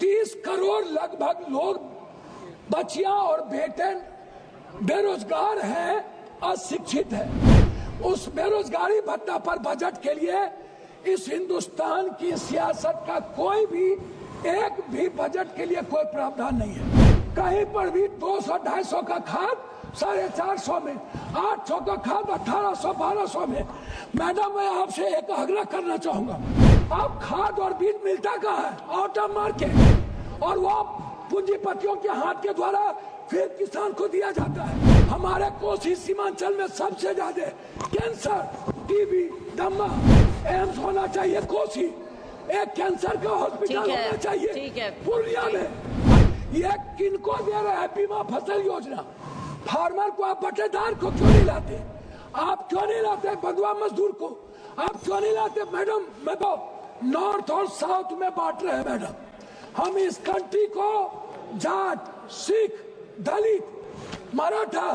30 करोड़ लगभग लोग बच्चियां और बेटे बेरोजगार हैं, अशिक्षित हैं। उस बेरोजगारी भत्ता पर बजट के लिए इस हिंदुस्तान की सियासत का कोई भी एक भी बजट के लिए कोई प्रावधान नहीं है। कहीं पर भी 200-250 का खाद 450 में, 800 का खाद 1800-1200 में। मैडम, मैं आपसे एक आग्रह करना चाहूंगा, आप खाद और बीज मिलता कहाँ है? आउट ऑफ मार्केट, और वो पूंजीपतियों के हाथ के द्वारा फिर किसान को दिया जाता है। हमारे कोसी सीमांचल में सबसे ज्यादा कैंसर, टीबी, दमा, एम्स होना चाहिए। कोसी एक कैंसर का हॉस्पिटल होना चाहिए पूर्णिया में। ये किनको दे रहे हैं बीमा फसल योजना? फार्मर को आप बटेदार को क्यों नहीं लाते? आप क्यों नहीं लाते बंधुआ मजदूर को? आप क्यों नहीं लाते? मैडम, मैं तो नॉर्थ और साउथ में बांट रहे हैं मैडम। हम इस कंट्री को जाट, सिख, दलित, मराठा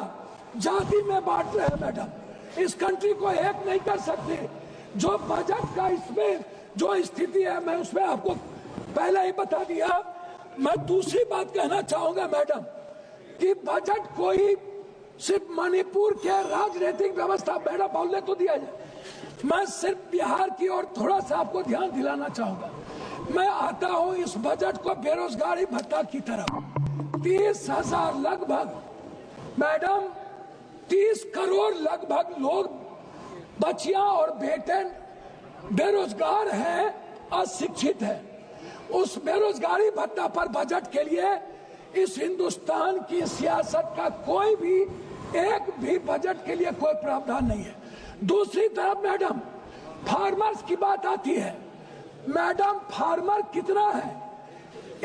जाति में बांट रहे हैं मैडम। इस कंट्री को एक नहीं कर सकते। जो बजट का इसमें जो स्थिति है, मैं उसमें आपको पहले ही बता दिया। मैं दूसरी बात कहना चाहूंगा मैडम कि बजट कोई सिर्फ मणिपुर के राजनीतिक व्यवस्था, मैडम बोलने तो दिया जाए, मैं सिर्फ बिहार की ओर थोड़ा सा आपको ध्यान दिलाना चाहूंगा। मैं आता हूं इस बजट को बेरोजगारी भत्ता की तरफ। 30,000 लगभग मैडम, 30 करोड़ लगभग लोग बच्चियां और बेटे बेरोजगार हैं, अशिक्षित हैं। उस बेरोजगारी भत्ता पर बजट के लिए इस हिंदुस्तान की सियासत का कोई भी एक भी बजट के लिए कोई प्रावधान नहीं है। दूसरी तरफ मैडम, फार्मर्स की बात आती है। मैडम, फार्मर कितना है?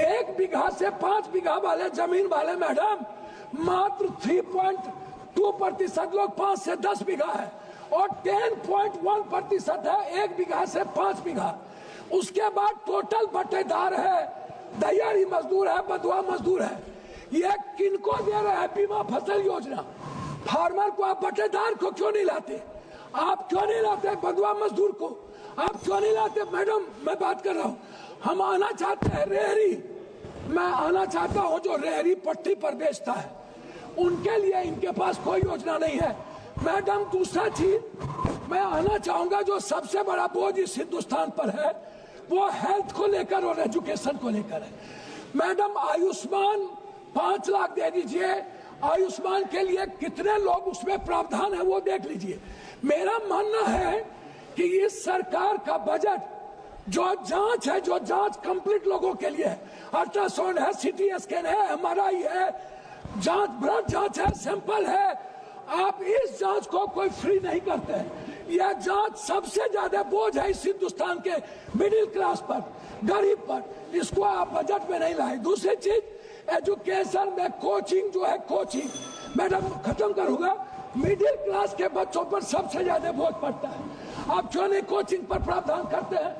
1 बीघा से 5 बीघा वाले जमीन वाले मैडम मात्र 3.2% लोग 5 से 10 बीघा है, और 10.1% है 1 बीघा से 5 बीघा। उसके बाद टोटल बटेदार है, दयारी मजदूर है, बंधुआ मजदूर है। ये किनको दे रहे हैं बीमा फसल योजना? फार्मर को आप बटेदार को क्यों नहीं लाते? आप क्यों नहीं लाते बंधुआ मजदूर को? आप क्यों नहीं लाते? मैडम, मैं बात कर रहा हूँ, हम आना चाहते हैं रेहरी, मैं आना चाहता हूँ जो रेहरी पट्टी पर बेचता है, उनके लिए इनके पास कोई योजना नहीं है। मैडम, दूसरा चीज मैं आना चाहूंगा, जो सबसे बड़ा बोझ इस हिंदुस्तान पर है वो हेल्थ को लेकर और एजुकेशन को लेकर है। मैडम, आयुष्मान 5 लाख दे दीजिए। आयुष्मान के लिए कितने लोग उसमें प्रावधान है वो देख लीजिए। मेरा मानना है कि इस सरकार का बजट जो जांच है, जो जांच कंप्लीट लोगों के लिए है, अल्ट्रासाउंड है, सीटी स्कैन है, एमआरआई है, जांच ब्लड जांच है, सैंपल है, आप इस जांच को कोई फ्री नहीं करते हैं। यह जांच सबसे ज्यादा बोझ है इस हिंदुस्तान के मिडिल क्लास पर, गरीब पर। इसको आप बजट में नहीं लाए। दूसरी चीज, एजुकेशन में कोचिंग जो है, कोचिंग मैडम खत्म करूंगा, मिडिल क्लास के बच्चों पर सबसे ज्यादा बोझ पड़ता है। आप क्यों नहीं कोचिंग पर प्रावधान करते हैं?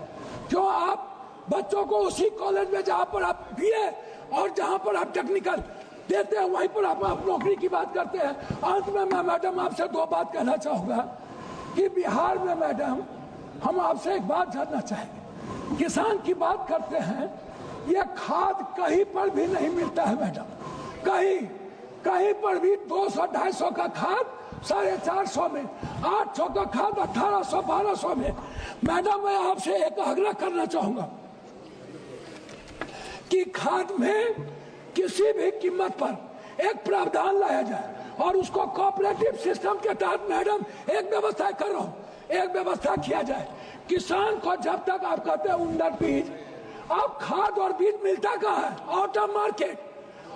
क्यों आप बच्चों को उसी कॉलेज में जहां पर आप बीए और जहां पर आप टेक्निकल देते हैं वहीं पर आप नौकरी की बात करते हैं? अंत में मैं मैडम आपसे 2 बात कहना चाहूंगा कि बिहार में मैडम हम आपसे एक बात जानना चाहेंगे। किसान की बात करते हैं, ये खाद कहीं पर भी नहीं मिलता है मैडम। कहीं पर भी 200-250 का खाद 450 में, 800 का खाद 1800-1200 में। मैडम, मैं आपसे एक आग्रह करना चाहूंगा कि खाद में किसी भी कीमत पर एक प्रावधान लाया जाए और उसको कोऑपरेटिव सिस्टम के तहत मैडम एक व्यवस्था कर रहा हूं, एक व्यवस्था किया जाए। किसान को जब तक आप कहते हैं उन्नत बीज, आप खाद और बीज मिलता कहाँ है? आउट ऑफ मार्केट,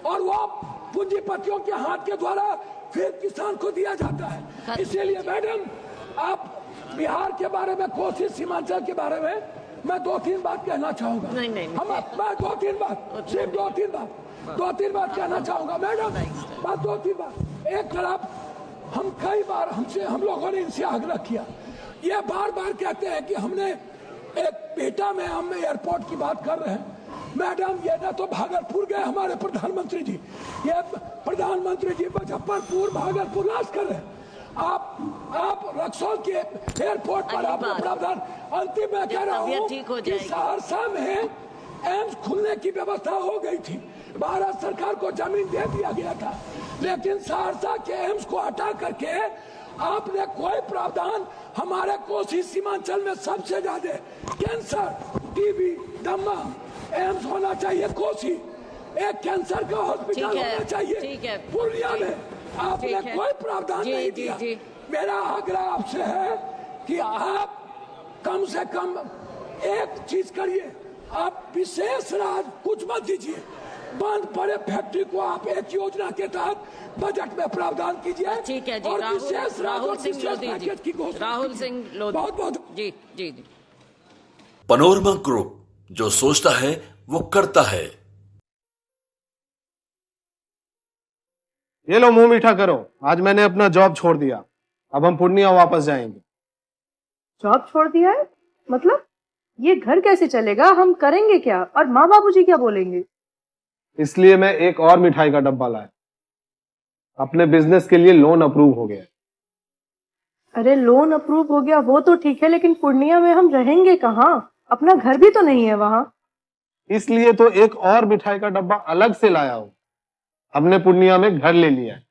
और वो पूंजीपतियों के हाथ के द्वारा फिर किसान को दिया जाता है। इसीलिए मैडम, आप बिहार के बारे में, कोसी सीमांचल के बारे में मैं 2-3 बात कहना चाहूंगा। नहीं, मैं 2-3 बात, सिर्फ 2-3 बात कहना चाहूंगा मैडम। बात 2-3 बात। एक तरफ हम कई बार हम लोगों ने इनसे आग्रह किया, ये बार बार कहते हैं कि हमने एक पेटा में हम एयरपोर्ट की बात कर रहे हैं। मैडम, ये ना तो भागलपुर गए हमारे प्रधानमंत्री जी, ये प्रधानमंत्री जी मुजफ्फरपुर भागलपुर राज कर रहे हैं। आप रक्सौल के एयरपोर्ट पर आपने प्रावधान। अंतिम में कह रहा हूँ कि सहरसा में एम्स खुलने की व्यवस्था हो गई थी, भारत सरकार को जमीन दे दिया गया था, लेकिन सहरसा के एम्स को हटा करके आपने कोई प्रावधान, हमारे कोसी सीमांचल में सबसे ज्यादा कैंसर, टीबी, दमा एम्स होना चाहिए, कोसी एक कैंसर का हॉस्पिटल होना चाहिए पूर्णिया में, आपने कोई प्रावधान नहीं दिया। मेरा आग्रह आपसे है कि आप कम से कम एक चीज करिए, आप विशेष राज कुछ मत दीजिए, बंद पड़े फैक्ट्री को आप एक योजना के तहत बजट में प्रावधान कीजिए। ठीक है जी, और विशेष राहुल सिंह लोधी जी, राहुल सिंह लोधी, बहुत बहुत जी जी जी। पैनोरमा ग्रुप, जो सोचता है वो करता है। ये लो मुंह मीठा करो, आज मैंने अपना जॉब छोड़ दिया, अब हम पूर्णिया वापस जाएंगे। जॉब छोड़ दिया है? मतलब ये घर कैसे चलेगा, हम करेंगे क्या, और माँ बाबूजी क्या बोलेंगे? इसलिए मैं एक और मिठाई का डब्बा लाया, अपने बिजनेस के लिए लोन अप्रूव हो गया। अरे लोन अप्रूव हो गया वो तो ठीक है, लेकिन पूर्णिया में हम रहेंगे कहाँ? अपना घर भी तो नहीं है वहाँ। इसलिए तो एक और मिठाई का डब्बा अलग से लाया हूँ, हमने पूर्णिया में घर ले लिया है,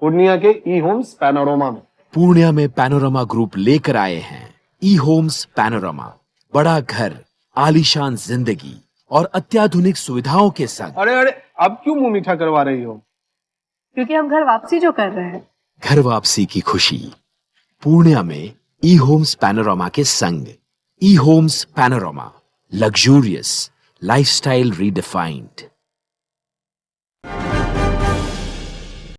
पूर्णिया के ई होम्स पैनोरमा में। पूर्णिया में पैनोरमा ग्रुप लेकर आए हैं ई होम्स पैनोरमा, बड़ा घर, आलीशान जिंदगी और अत्याधुनिक सुविधाओं के संग। अरे अरे, अब क्यों मुंह मीठा करवा रही हो? क्योंकि हम घर वापसी जो कर रहे हैं। घर वापसी की खुशी पूर्णिया में ई होम्स पैनोरमा के संग। ई Homes Panorama, luxurious lifestyle redefined.